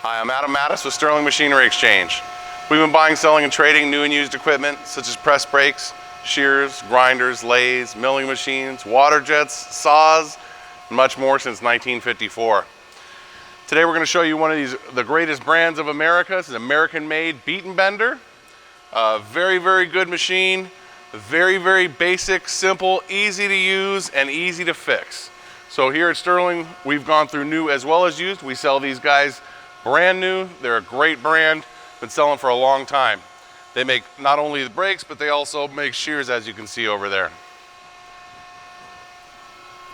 Hi, I'm Adam Mattis with Sterling Machinery Exchange. We've been buying, selling, and trading new and used equipment such as press brakes, shears, grinders, lathes, milling machines, water jets, saws, and much more since 1954. Today we're going to show you one of the greatest brands of America. This is an American-made Betenbender. Very, very good machine. Very, very basic, simple, easy to use, and easy to fix. So here at Sterling, we've gone through new as well as used. We sell these guys brand new. They're a great brand. Been selling for a long time. They make not only the brakes, but they also make shears, as you can see over there.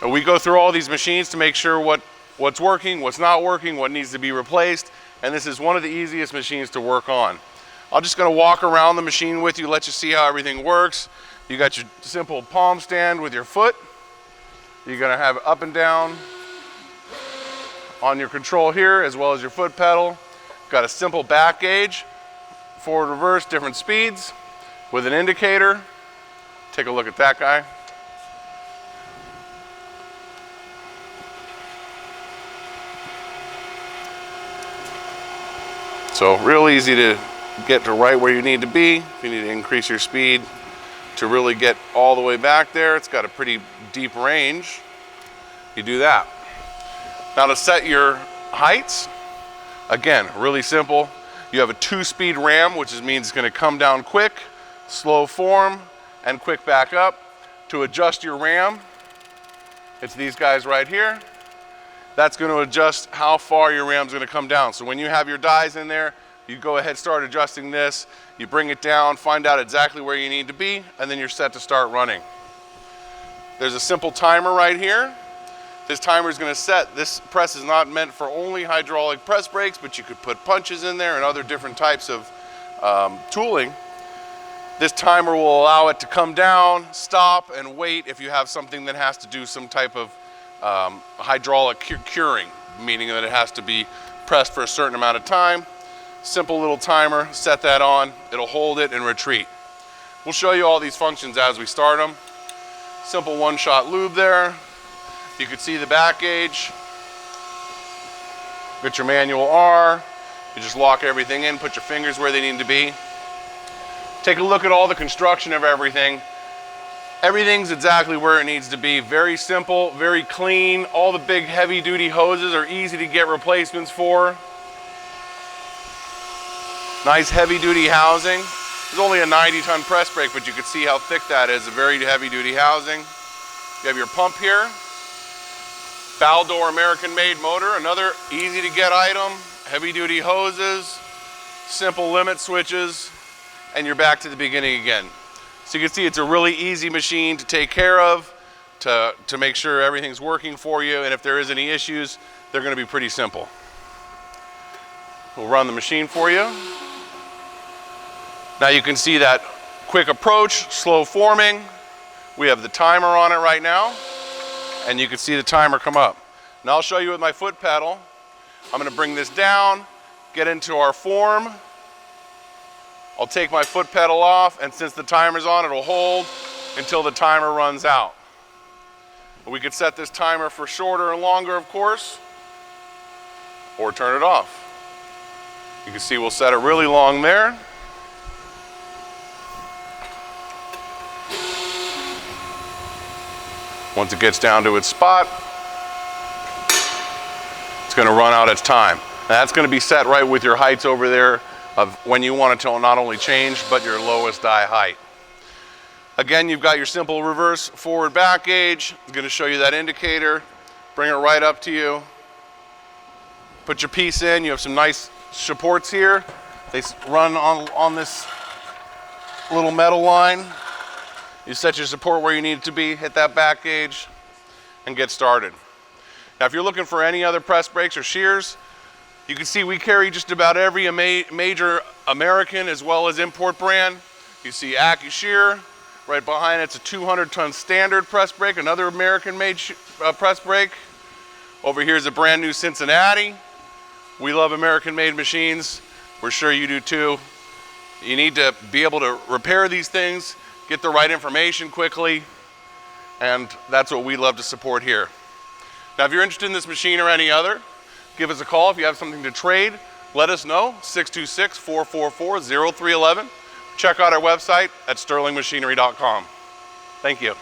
And we go through all these machines to make sure what's working, what's not working, what needs to be replaced, and this is one of the easiest machines to work on. I'm just going to walk around the machine with you, let you see how everything works. You got your simple palm stand with your foot. You're going to have up and down on your control here, as well as your foot pedal. Got a simple back gauge, forward, reverse, different speeds with an indicator. Take a look at that guy. So real easy to get to right where you need to be. If you need to increase your speed to really get all the way back there, it's got a pretty deep range. You do that. Now to set your heights, again, really simple. You have a 2-speed ram, which means it's going to come down quick, slow form, and quick back up. To adjust your ram, it's these guys right here. That's going to adjust how far your ram's going to come down. So when you have your dies in there, you go ahead, start adjusting this, you bring it down, find out exactly where you need to be, and then you're set to start running. There's a simple timer right here. This timer is going to set. This press is not meant for only hydraulic press brakes, but you could put punches in there and other different types of tooling. This timer will allow it to come down, stop, and wait if you have something that has to do some type of hydraulic curing, meaning that it has to be pressed for a certain amount of time. Simple little timer, set that on, it'll hold it and retreat. We'll show you all these functions as we start them. Simple one-shot lube there. You can see the back gauge. Get your manual R. You just lock everything in, put your fingers where they need to be. Take a look at all the construction of everything. Everything's exactly where it needs to be. Very simple, very clean. All the big heavy-duty hoses are easy to get replacements for. Nice heavy-duty housing. There's only a 90-ton press brake, but you can see how thick that is. A very heavy-duty housing. You have your pump here. Baldor American-made motor, another easy-to-get item. Heavy-duty hoses, simple limit switches, and you're back to the beginning again. So you can see it's a really easy machine to take care of, to make sure everything's working for you, and if there is any issues, they're going to be pretty simple. We'll run the machine for you. Now you can see that quick approach, slow forming. We have the timer on it right now, and you can see the timer come up. Now I'll show you with my foot pedal. I'm going to bring this down, get into our form. I'll take my foot pedal off, and since the timer's on, it'll hold until the timer runs out. We could set this timer for shorter and longer, of course, or turn it off. You can see we'll set it really long there. Once it gets down to its spot, it's going to run out its time. And that's going to be set right with your heights over there of when you want it to not only change, but your lowest die height. Again, you've got your simple reverse forward back gauge. I'm going to show you that indicator. Bring it right up to you. Put your piece in. You have some nice supports here. They run on this little metal line. You set your support where you need it to be, hit that back gauge, and get started. Now, if you're looking for any other press brakes or shears, you can see we carry just about every major American as well as import brand. You see AccuShear. Right behind it's a 200-ton standard press brake, another American-made press brake. Over here is a brand new Cincinnati. We love American-made machines. We're sure you do too. You need to be able to repair these things, get the right information quickly, and that's what we love to support here. Now, if you're interested in this machine or any other, give us a call. If you have something to trade, let us know, 626-444-0311. Check out our website at sterlingmachinery.com. Thank you.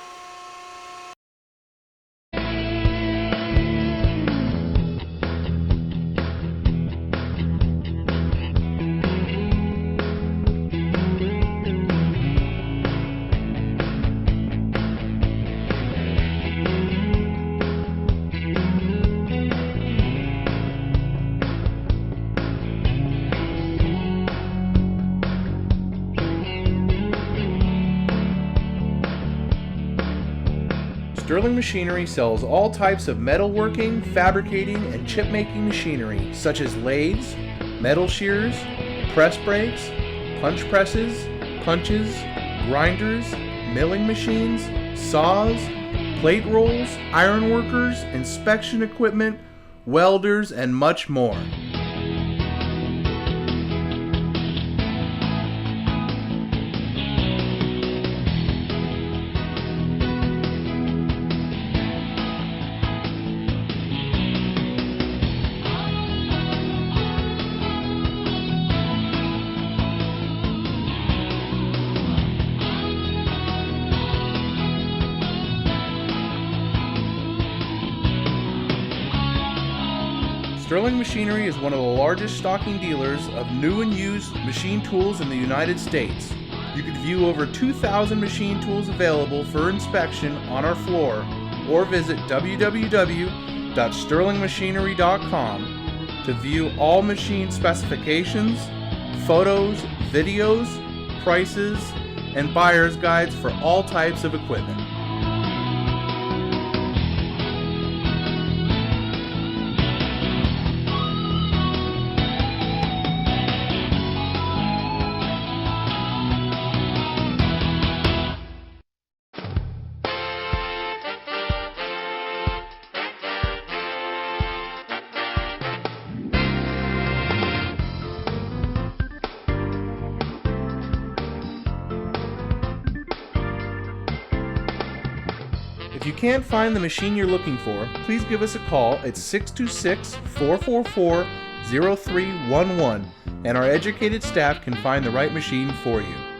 Sterling Machinery sells all types of metalworking, fabricating, and chip-making machinery, such as lathes, metal shears, press brakes, punch presses, punches, grinders, milling machines, saws, plate rolls, iron workers, inspection equipment, welders, and much more. Sterling Machinery is one of the largest stocking dealers of new and used machine tools in the United States. You can view over 2,000 machine tools available for inspection on our floor, or visit www.sterlingmachinery.com to view all machine specifications, photos, videos, prices, and buyer's guides for all types of equipment. If you can't find the machine you're looking for, please give us a call at 626-444-0311, and our educated staff can find the right machine for you.